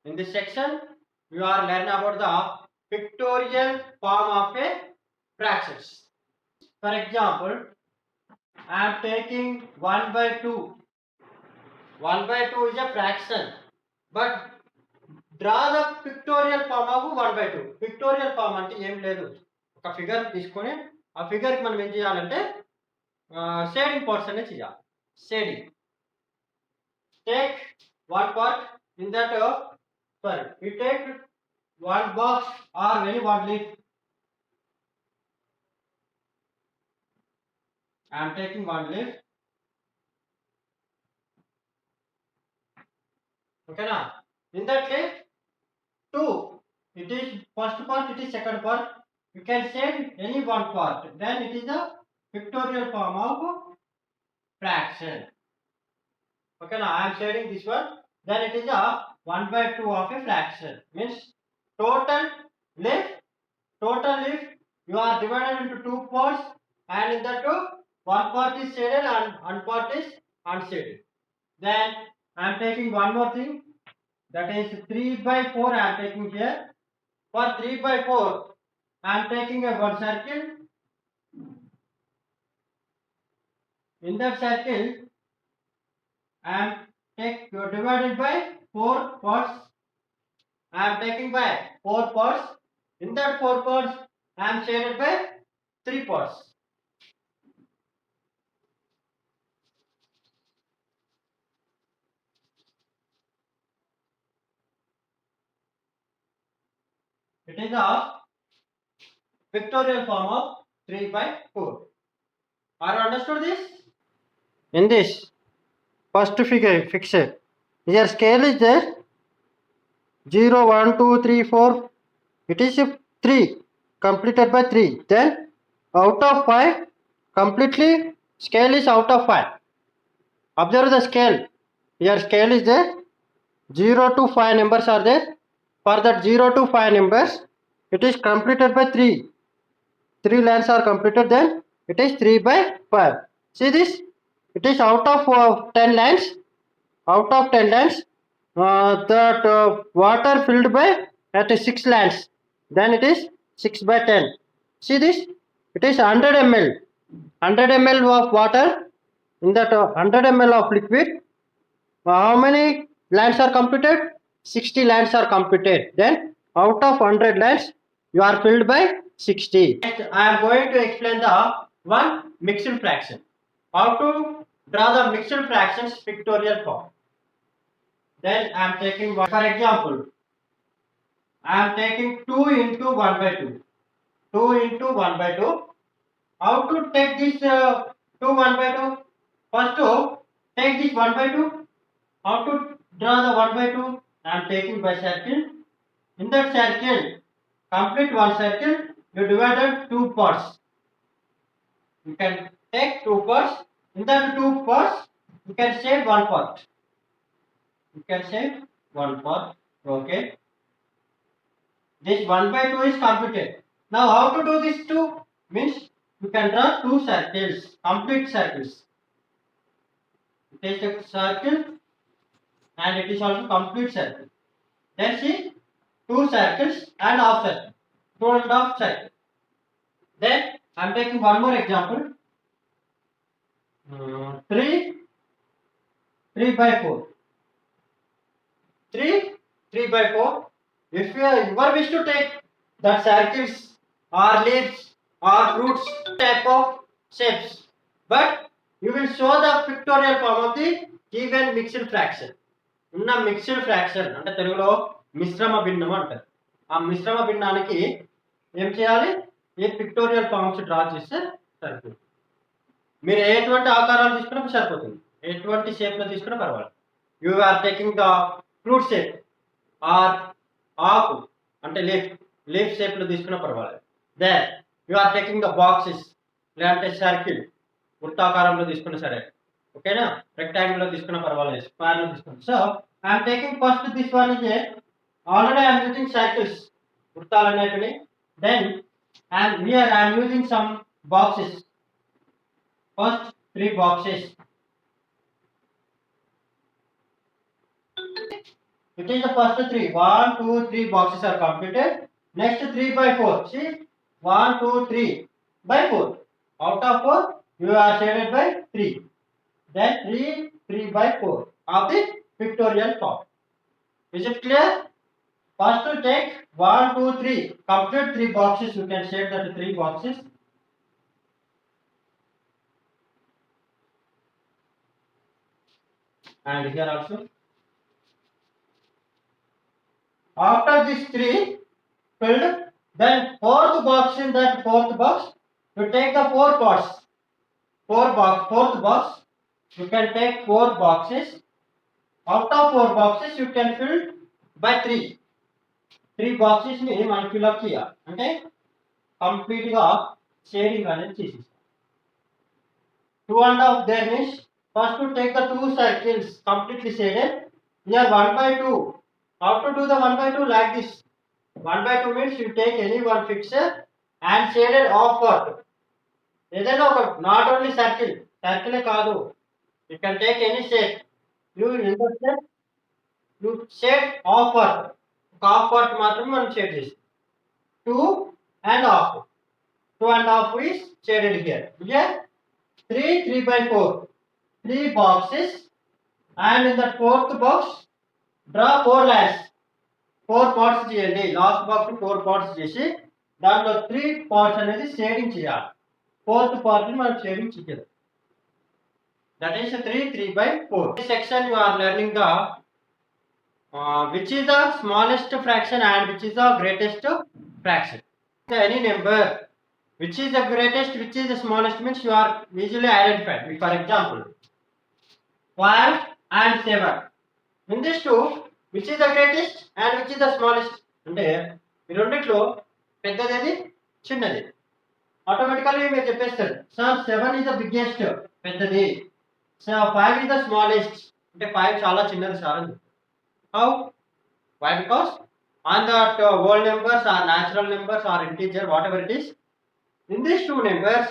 In this section, you are learning about the pictorial form of a fractions. For example, I am taking 1 by 2. 1 by 2 is a fraction, but draw the pictorial form of 1 by 2. Pictorial form అంటే ఏం లేదు, ఒక figure తీసుకొని ఆ ఫిగర్కి మనం ఏం చేయాలంటే shading parts అనేది చేయాలి. Shading take one part in that sorry we take one box or any one leaf. I am taking one leaf. Okay na? In that leaf, two. It is first part, it is second part. You can shade any one part. Then it is a pictorial form of fraction. Okay now I am shading this one. Then it is a 1 by 2 of a fraction. Means total leaf you are divided into two parts, and in that two, one part is shaded and one part is unshaded. Then I am taking one more thing, that is 3 by 4 I am taking here. For 3 by 4 I am taking a one circle. In that circle I am divided by 4 parts. I am taking by 4 parts. In that 4 parts I am shaded by 3 parts. It is a pictorial form of 3 by 4. Are you understood this? In this first figure fixture, here scale is there 0 1 2 3 4. It is 3 completed by 3. Then out of 5 completely scale is out of 5. Observe the scale. Here scale is there 0 to 5 numbers are there. For that 0 to 5 numbers it is completed by 3. 3 lines are completed, then it is 3 by 5. See this, it is out of 10 lines. Out of 10 lines that water filled by at 6 lines, then it is 6 by 10. See this, it is 100 ml. 100 ml of water. In that 100 ml of liquid, how many lines are completed? 60 lines are completed. Then out of 100 lines you are filled by 60. Next I am going to explain the one mixed fraction. How to draw the mixed fractions pictorial form. Then I am taking one. For example, I am taking 2 into 1 by 2. 2 into 1 by 2. How to take this 2 1 by 2? First to take this 1 by 2. How to draw the 1 by 2? I am taking by circle. In that circle, complete one circle, you divided two parts. You can take two parts. In that two parts, you can shade one part. You can shade one part. Okay. This 1 by 2 is completed. Now how to do this 2? Means you can draw two circles, complete circles. Take a circle and it is also complete circle. Then see, two circles and half circle, 2.5 circle. Then I am taking one more example. 3 by 4. 3 by 4. If you ever wish to take the circles or leaves or fruits type of shapes, but you will show the pictorial form of the given mixed fraction. ఉన్న mixed fraction అంటే తెలుగులో మిశ్రమ భిన్నం అంటారు. ఆ మిశ్రమ భిన్నానికి ఏం చేయాలి? ఏ పిక్టోరియల్ ఫార్మ్స్ డ్రా చేస్తే సరిపోతుంది. మీరు ఎటువంటి ఆకారాలు తీసుకున్నా సరిపోతుంది, ఎటువంటి షేప్లో తీసుకున్నా పర్వాలేదు. You are taking the fruit shape or ఆకు అంటే లీఫ్ షేప్లో తీసుకున్నా పర్వాలేదు. Then you are taking the boxes, లేదంటే సర్కిల్ వృత్తాకారంలో తీసుకున్నా సరే, ఓకేనా? రెక్టాంగిల్ లో తీసుకున్నా పర్వాలేదు, స్క్వేర్ లో తీసుకున్నా. So I'm taking first this one is already I'm using circles, వృత్తాలు అనేటివి. Then I'm using some boxes. First 3 boxes. It is the first three. 1, 2, 3 boxes are completed. Next 3 by 4. See, 1, 2, 3 by 4. Out of 4, you are shaded by 3. Then 3 by 4 of the pictorial form. Is it clear? First to take 1, 2, 3. Complete 3 boxes. You can shade that 3 boxes. And here also. After these 3 filled, then fourth box, in that fourth box, you take the 4 parts. Fourth box, you can take 4 boxes. Out of 4 boxes, you can fill by 3. 3 boxes ni మనం fill up చేయాలి. అంటే complete గా shading అనేది చేసేసాం. 2.5 there means first to take the 2 circles completely shaded. Here 1 by 2. How to do the 1 by 2 like this? 1 by 2 means you take any one fixture and shaded offward. ఏదైనా ఒక not only సర్కిలే కాదు, you can take any shape. You shade upward, ఒక upward మాత్రమే మనం shade చేస్తాం. 2.5 is shaded here. Here 3 by 4, 3 boxes, and in the fourth box draw 4 lines. 4 parts చేయండి. Last box 4 parts చేసి దాంట్లో 3 parts అనేది షేడింగ్ చేయాలి. Fourth part ni మనం షేడింగ్ చేయాలి. That is 3 by 4. This section you are learning the which is the smallest fraction and which is the greatest fraction. Any number which is the greatest, which is the smallest means you are easily identified. For example, 5 and 7. In this two, which is the greatest and which is the smallest? అంటే ఈ రెండిట్లో పెద్దది చిన్నది. Automatically మీరు చెప్పేస్తారు sir 7 is the biggest పెద్దది, so 5 is the smallest అంటే 5 చాలా చిన్నది సార్ అని. How? Why? Because on that whole numbers or natural numbers or integer, whatever it is, in these two numbers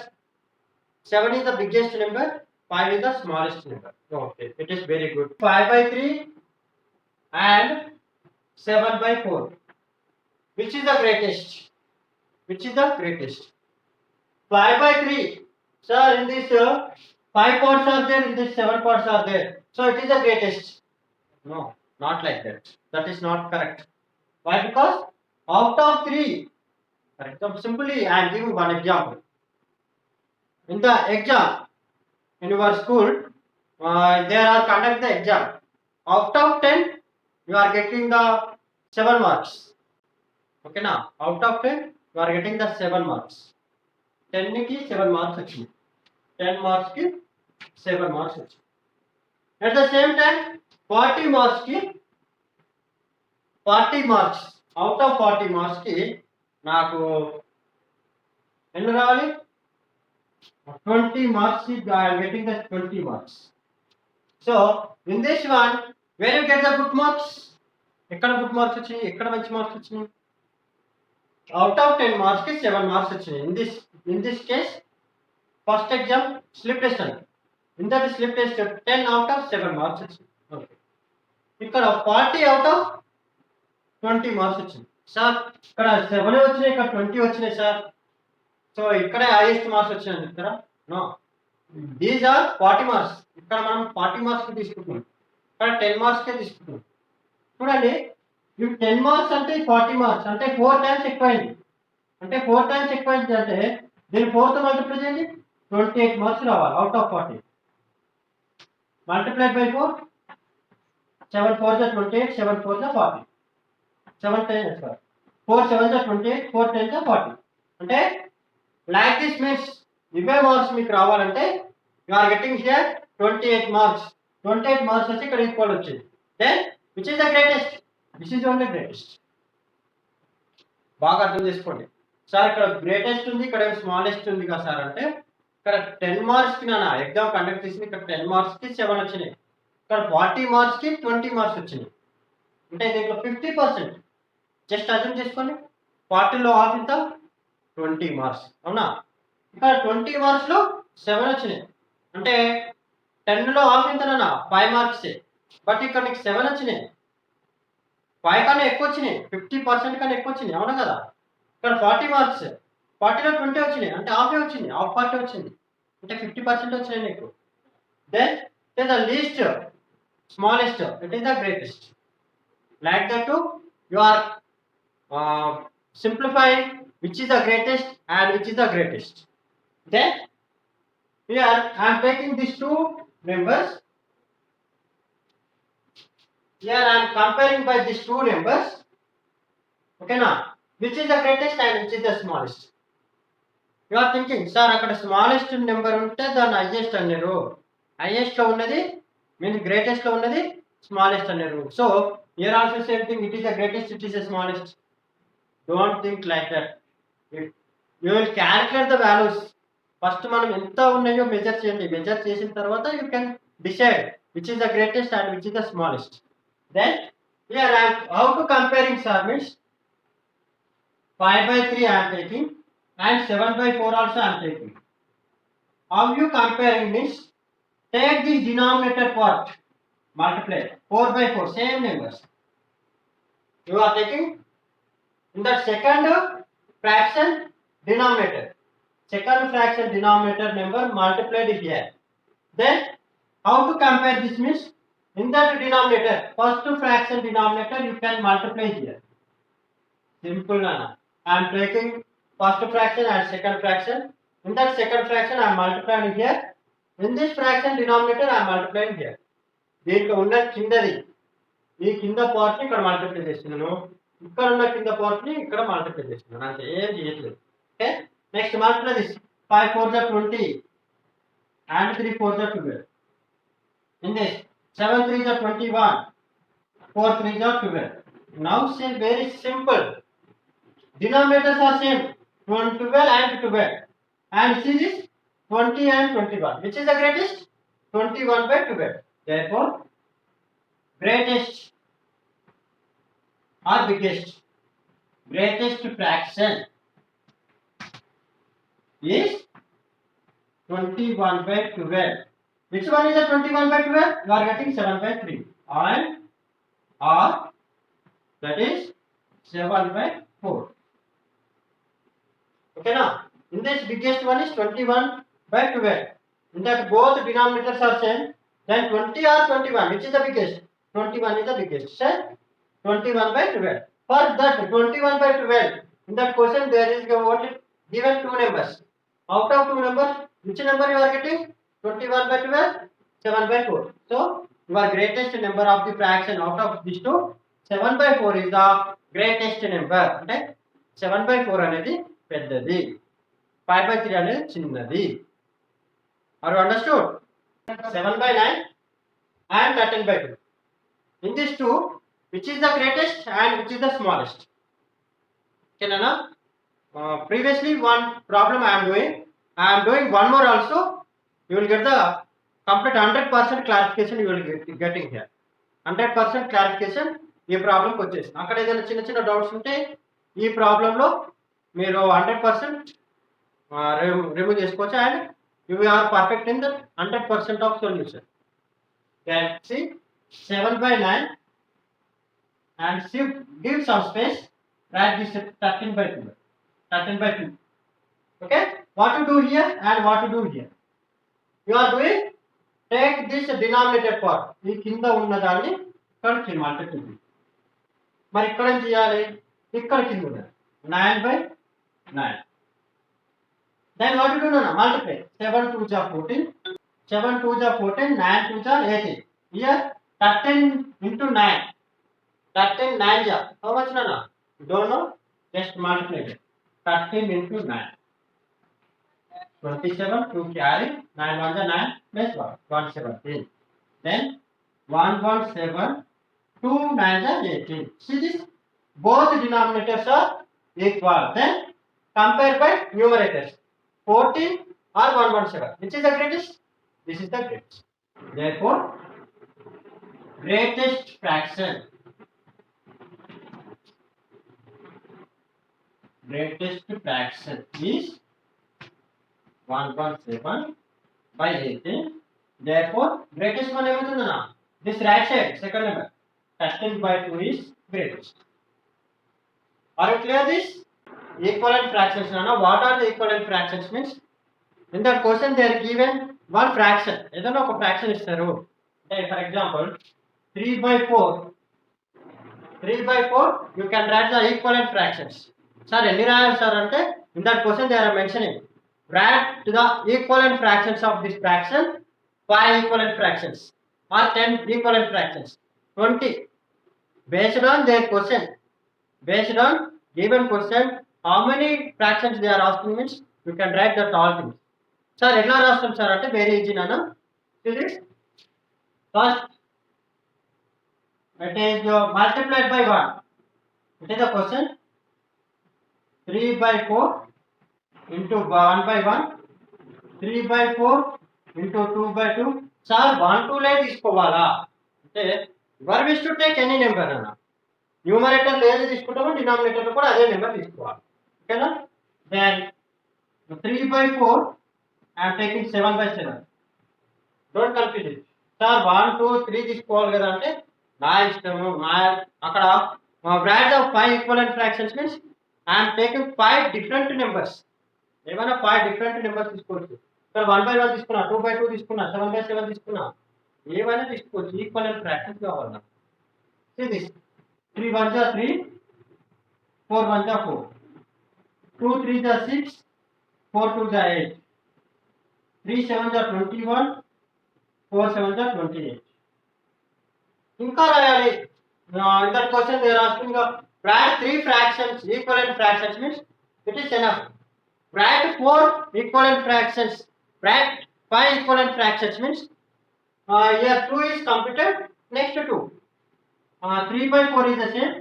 7 is the biggest number, 5 is the smallest number. Okay, it is very good. 5 by 3 and 7 by 4. Which is the greatest? Which is the greatest? 5 by 3. Sir, in this 5 parts are there, in this 7 parts are there. So it is the greatest. No, not like that. That is not correct. Why? Because out of 3, for example, simply I am giving one example. In the exam, in your school, they are conducting the exam. Out of 10, you are getting the 7 marks. Okay, now out of 10, you are getting the 7 marks. 10 ki 7 marks వచ్చింది. 10 marks ki 7 marks వచ్చింది. At the same time 40 marks ki 40 marks, out of 40 marks ki నాకు ఎన్ని రావాలి? 20 marks ki I am getting the 20 marks. So in this one, where you get the good marks? ఎక్కడ good marks వచ్చినాయి, ఎక్కడ మంచి marks వచ్చినాయి? Out of 10 marks ki 7 marks వచ్చినాయి. In this case, first exam slip test అండి. In that slip test 10 out of 7 marks వచ్చినాయి. Okay. ఇక్కడ 40 out of 20 marks వచ్చింది. సార్ ఇక్కడ 7 వచ్చినాయి, ఇక్కడ 20 వచ్చినాయి సార్, సో ఇక్కడ హైయెస్ట్ మార్క్స్ వచ్చినాయి చెప్తారా? No, these are 40 marks. ఇక్కడ మనం 40 మార్క్స్ తీసుకుంటున్నాం, ఇక్కడ 10 మార్క్స్కే తీసుకుంటున్నాం. చూడండి, ఈ 10 మార్క్స్ అంటే 40 మార్క్స్ అంటే 4 టైమ్స్ ఎక్కువైంది. అంటే 4 టైమ్స్ ఎక్కువైంది అంటే దీన్ని 4తో మల్టిప్లై చేయండి, 28 మార్క్స్ రావాలి out of 40. Multiplied by 4, 7 4 is 28, 7 4 is 40, 7 10 4 7 is 28, 4 10 is 40. అంటే లైక్ దిస్ మీన్స్ ఇవే మార్క్స్ మీకు రావాలంటే you are getting here 28 marks. 28 marks వచ్చి ఇక్కడ ఈక్వల్ వచ్చింది. Then which is the greatest? This is only greatest. బాగా అర్థం చేసుకోండి. సార్ ఇక్కడ గ్రేటెస్ట్ ఉంది, ఇక్కడ స్మాలెస్ట్ ఉంది కదా సార్ అంటే, ఇక్కడ 10 మార్క్స్కి నా ఎగ్జామ్ కండక్ట్ చేసింది, ఇక్కడ 10 మార్క్స్కి 7 వచ్చినాయి, ఇక్కడ 40 మార్క్స్కి 20 మార్క్స్ వచ్చినాయి. అంటే దీంట్లో 50%. జస్ట్ అర్థం చేసుకోండి, 40లో హాఫ్ ఇంత 20 మార్క్స్, అవునా? ఇక్కడ 20 మార్క్స్లో 7 వచ్చినాయి, అంటే 10లో హాఫ్ ఇంతనా 5 మార్క్సే, బట్ ఇక్కడ నీకు 7 వచ్చినాయి. 5 కన్నా ఎక్కువ వచ్చినాయి, 50% కన్నా ఎక్కువ వచ్చినాయి, అవునా కదా? ఇక్కడ 40 మార్క్స్, 40లో 20 వచ్చినాయి అంటే హాఫే వచ్చింది, హాఫ్ పార్ట్ వచ్చింది, అంటే 50% వచ్చినాయి నీకు. Then the least smallest, it is the greatest. Like that you are simplifying which is the greatest and which is the greatest. Then here I am taking these two numbers. Here I am comparing by these two numbers. Okay now, which is the greatest and which is the smallest? You are thinking, sir, అక్కడ smallest number ఉంటే దాన్ని highest అన్నారు, highest లో ఉన్నది means greatest లో ఉన్నది smallest అన్నారు. So here also same thing, it is the greatest, it is the smallest. Don't think like that. You will calculate the values. First మనం ఎంత ఉన్నాయో మెజర్ చేయండి, మెజర్ చేసిన తర్వాత you can decide which is the greatest and which is the smallest. Then here I how to comparing sir means 5/3 I am taking and 7/4 also I am taking. How you comparing this? Take this denominator part, multiply 4/4, same numbers. You are taking in the second fraction denominator. Second fraction denominator number multiplied here. Then how to compare this means, in that denominator, first fraction denominator you can multiply here. Simple nana. I am taking first fraction and second fraction. In that second fraction I am multiplying here. In this fraction denominator I am multiplying here. దీంట్లో ఉన్న కిందది, ఈ కింద part ని ఇక్కడ multiply చేస్తున్నాను, ఇక్కడ ఉన్న కింద పార్ట్ ని ఇక్కడ మల్టిప్లై చేస్తున్నాను, అంతే, ఏం చేయట్లేదు. Okay, next multiply this 5 4 20 and 3 4 12. In this 7 3 21, 4 3 12. Now say very simple. Denominators are same, 12 and 12. And see this 20 and 21. Which is the greatest? 21/12. Therefore, greatest or biggest? Greatest fraction is 21/12. Which one is the 21/12? You are getting 7/3. And or that is 7/4. Okay now, in this biggest one is 21/12. In that both denominators are same, then 20 or 21, which is the biggest? 21 is the biggest. So 21/12. For that 21/12, in that question there is given two numbers. Out of two numbers, which number you are getting? 21/12, 7/4. So your greatest number of the fraction out of these two, 7/4 is the greatest number. Okay, 7/4 అనేది పెద్దది, 5/3 అనేది చిన్నది. Are you understood? 7/9 and 13/2. In these two, which is the greatest and which is the smallest? Okay, Nana? Previously one problem I am doing one more also. You will get the complete 100% clarification. You will getting here 100% clarification. ఈ ప్రాబ్లంకి వచ్చేసి అక్కడ ఏదైనా చిన్న చిన్న doubts ఉంటే ఈ ప్రాబ్లంలో మీరు 100% రిమూవ్ చేసుకోవచ్చు, and you are perfect in the 100% of solution. Then see 7/9 and give some space, write this 13/2. 13/2. Okay, what to do here and what to do here? You are doing, take this denominator part, ఈ కింద ఉన్న దాన్ని ఇక్కడ multiply చేయండి. మరి ఇక్కడ ఏం చేయాలి? ఇక్కడ కింద ఉన్నది 9/9. Then what to do now? Multiply 7 2 14, 7 2 14, 9 2 18. Here 13 into 9, 13 9 ja. How much Nana? Don't know. Just multiply it. 13 into 9, 27. 2 carry 9 1 9 plus 1 117. Then 117, 2 9 18. See this? Both denominators are equal. Then compare by numerators. 14 or 117. Which is the greatest? This is the greatest. Therefore, greatest fraction is 117/18. Therefore, greatest one ఏమవుతుందన్నా? This right side, second number, 13/2 is great. Are you clear this? Equivalent fractions, Nana. What are the equivalent fractions means? In that question, they are given one fraction. ఏదైనా ఒక fraction ఇస్తారు. For example, 3/4. 3/4, you can write the equivalent fractions. Sir, ఎన్ని రాయాలి sir అంటే in that question they are mentioning write to the equivalent fractions of this fraction 5 equivalent fractions or 10 equivalent fractions 20 based on their question, based on given question how many fractions they are asking means you can write that all things. Sir, ఎట్లా రాస్తాం sir అంటే very easy నాన్న. See this, first it is multiplied by 1. It is the question. 3/4 into 1/1, 3/4 into 2/2. Sir, 1 2 లే తీసుకోవాలా అంటే your wish to take any number అన్న. Numerator ఏది తీసుకుంటామో డినామినేటర్ కూడా అదే నెంబర్ తీసుకోవాలి. ఓకేనా? Then 3/4 I'm taking 7/7. Don't confuse it. Sir 1 2 3 తీసుకోవాలి కదా అంటే నా ఇష్టము. నా అక్కడ write the 5 equivalent fractions means I am taking 5 different numbers. ఏమైనా 5 different numbers తీసుకోవచ్చు. ఇక్కడ 1/1 తీసుకున్నా, 2/2 తీసుకున్నా, 7/7 తీసుకున్నా, ఏమైనా తీసుకోవచ్చు. ఈక్వలెంట్ ఫ్రాక్షన్స్ కావాలి నాకు. See this, 3 1 are 3, 4 1 are 4, 2 3 are 6, 4 2 are 8, 3 7 are 21, 4 7 are 28. ఇంకా రాయాలి. In that question they are asking write 3 fractions, equivalent fractions means it is enough. Write 4 equivalent fractions, write 5 equivalent fractions means here 2 is completed, next 2. 3/4 is the same.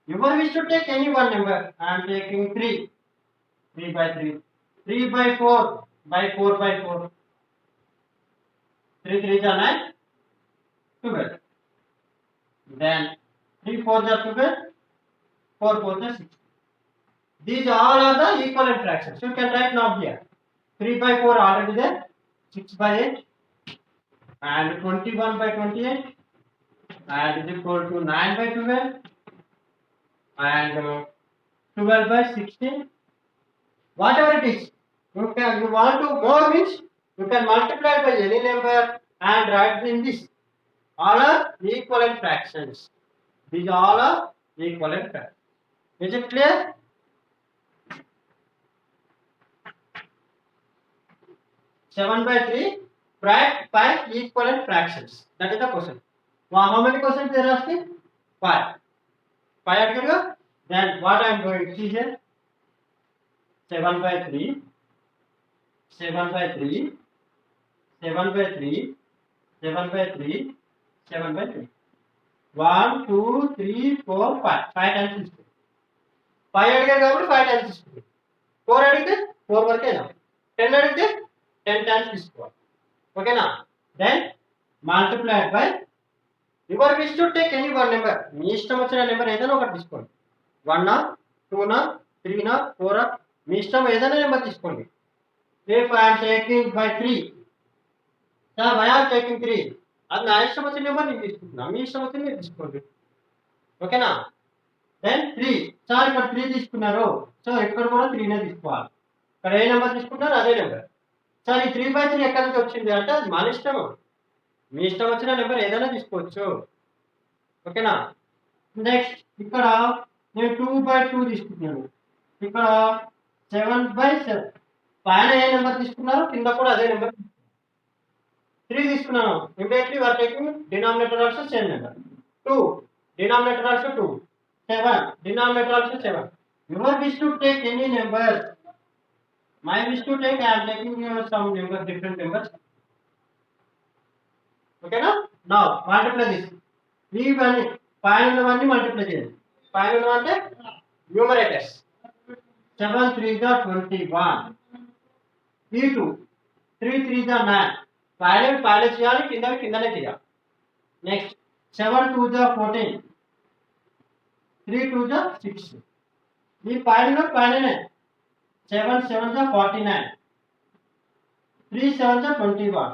You wish to take any one number. I am taking 3. 3/3. 3/4 by 4/4. 3 3 is 9, 12. Then 3 4 are 12, 4 4 are 6. These all are the equivalent fractions. You can write now here. 3/4 already there, 6/8, and 21/28, and is equal to 9/12, and 12/16. Whatever it is, you want to more means you can multiply by any number and write in this. All are equivalent fractions. These all are equivalent fractions. Is it clear? Seven by 3, write 5 equivalent fractions. That is the question. How many questions they are asking? 5. 5 again. Then what I am going to see here? 7/3, 7/3, 7/3, 7/3, 7/3. 1 2 3 4 5. 5 times తీసుకుంటాం. 5 అడిగారు కాబట్టి 5 times తీసుకుంటాం. 4 అడిగితే 4 వరకేనా. 10 అడిగితే 10 times తీసుకోవాలి. ఓకేనా? Then multiplied by your wish to take any one number. మీ ఇష్టం వచ్చిన నెంబర్ ఏదైనా ఒకటి తీసుకోండి. 1 2 3 4, మీ ఇష్టం ఏదైనా నెంబర్ తీసుకోండి. If I am taking by 3, sir, why I am taking 3? అది నా ఇష్టం వచ్చిన నెంబర్ నేను తీసుకుంటున్నా. మీ ఇష్టం వచ్చింది మీరు తీసుకోండి. ఓకేనా? దెన్ 3, సార్ ఇక్కడ 3 తీసుకున్నారు, సో ఇక్కడ కూడా 3నే తీసుకోవాలి. ఇక్కడ ఏ నెంబర్ తీసుకుంటారో అదే నెంబర్. సార్ ఈ 3/3 ఎక్కడి నుంచి వచ్చింది అంటే అది మన ఇష్టం. మీ ఇష్టం వచ్చిన నెంబర్ ఏదైనా తీసుకోవచ్చు. ఓకేనా? నెక్స్ట్ ఇక్కడ నేను 2/2 తీసుకుంటున్నాను. ఇక్కడ 7/7. పైన ఏ నెంబర్ తీసుకున్నారో కింద కూడా అదే నెంబర్. 3 తీసుకున్నాను. Immediately we are taking denominator also same number. 2, denominator also 2. 7, denominator also 7. Your wish to take any number. My wish to take, I am taking some number, different numbers. Okay na? Now multiply this. ఇవన్నీ పైన ఉన్నవన్నీ multiply చేయండి. పైన ఉన్నవంటే numerators. 7 3 is 21. ఈ 2 3 3 is 9. పైన చేయాలి, కిందనే చేయాలి. Next 7 2 is 14, 3 2 is 6. ఈ పైననే 7 7 is 49, 3 7 is 21.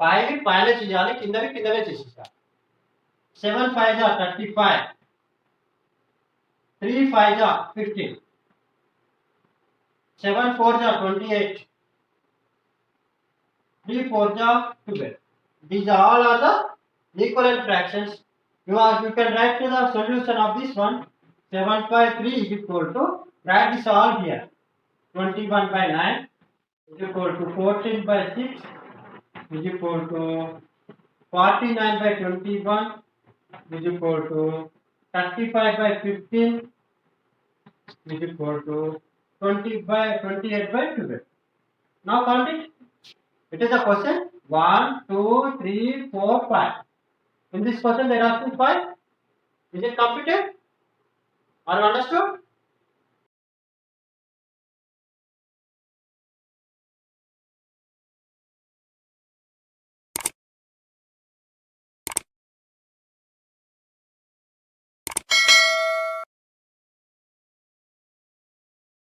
పైన చేయాలి, కిందనే చేసేసారు. 7 5 are 35. 3 5 are 15. 7 4 are 28. 3 4 are 12. These all are the equivalent fractions. You can write to the solution of this one. 7 by 3 is equal to, write this all here. 21 by 9 is equal to 14 by 6 is equal to 49 by 21 is equal to 35 by 15 is equal to 28 by 12. Now count it. It is a question 1, 2, 3, 4, 5. In this question there are 5. Is it completed? Are you understood?